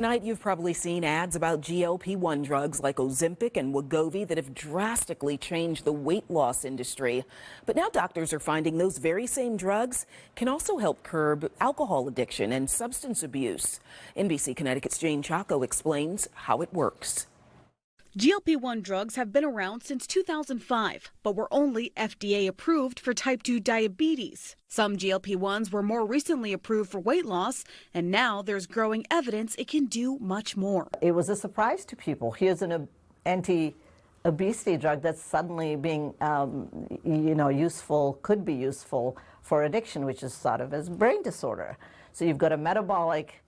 Tonight, you've probably seen ads about GLP-1 drugs like Ozempic and Wegovy that have drastically changed the weight loss industry. But now doctors are finding those very same drugs can also help curb alcohol addiction and substance abuse. NBC Connecticut's Jane Chaco explains how it works. GLP-1 drugs have been around since 2005, but were only FDA approved for type 2 diabetes. Some GLP-1s were more recently approved for weight loss, and now there's growing evidence it can do much more. It was a surprise to people. Here's an anti-obesity drug that's suddenly being, useful, could be useful for addiction, which is thought of as brain disorder. So you've got a metabolic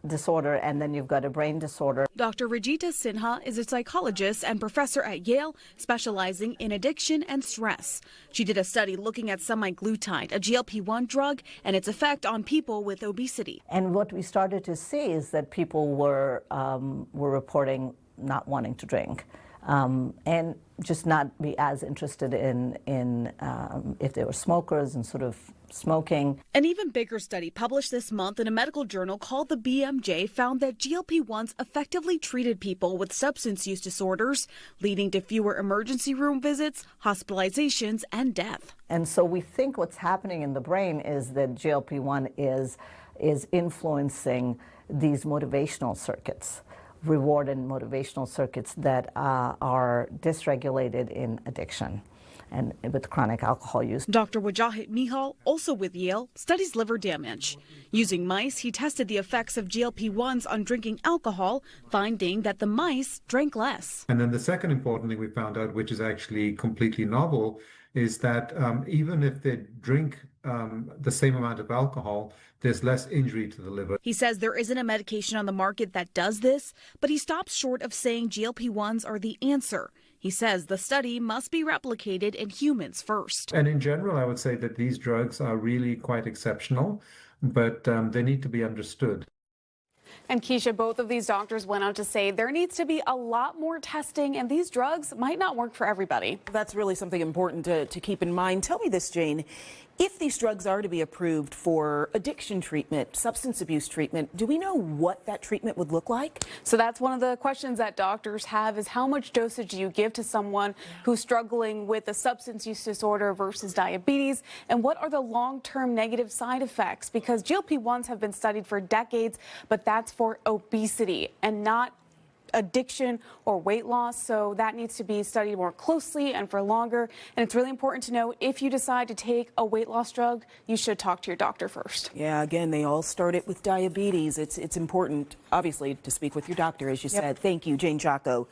disorder, and then you've got a brain disorder. Dr. Rajita Sinha is a psychologist and professor at Yale, specializing in addiction and stress. She did a study looking at semaglutide, a GLP-1 drug, and its effect on people with obesity. And what we started to see is that people were reporting not wanting to drink, and just not be as interested in if they were smokers and sort of smoking. An even bigger study published this month in a medical journal called the BMJ found that GLP-1s effectively treated people with substance use disorders, leading to fewer emergency room visits, hospitalizations, and death. And so we think what's happening in the brain is that GLP-1 is influencing these motivational circuits, reward and motivational circuits that are dysregulated in addiction and with chronic alcohol use. Dr. Wajahit Mihal, also with Yale, studies liver damage. Using mice, he tested the effects of GLP-1s on drinking alcohol, finding that the mice drank less. And then the second important thing we found out, which is actually completely novel, is that even if they drink the same amount of alcohol, there's less injury to the liver. He says there isn't a medication on the market that does this, but he stops short of saying GLP-1s are the answer. He says the study must be replicated in humans first. And in general, I would say that these drugs are really quite exceptional, but they need to be understood. And Keisha, both of these doctors went out to say there needs to be a lot more testing, and these drugs might not work for everybody. That's really something important to keep in mind. Tell me this, Jane. If these drugs are to be approved for addiction treatment, substance abuse treatment, do we know what that treatment would look like? So that's one of the questions that doctors have, is how much dosage do you give to someone who's struggling with a substance use disorder versus diabetes? And what are the long-term negative side effects? Because GLP-1s have been studied for decades, but that's for obesity and not addiction or weight loss, so that needs to be studied more closely and for longer. And it's really important to know, if you decide to take a weight loss drug, you should talk to your doctor first. Yeah, again, they all start it with diabetes. It's important, obviously, to speak with your doctor, as you said. Thank you, Jane Chaco.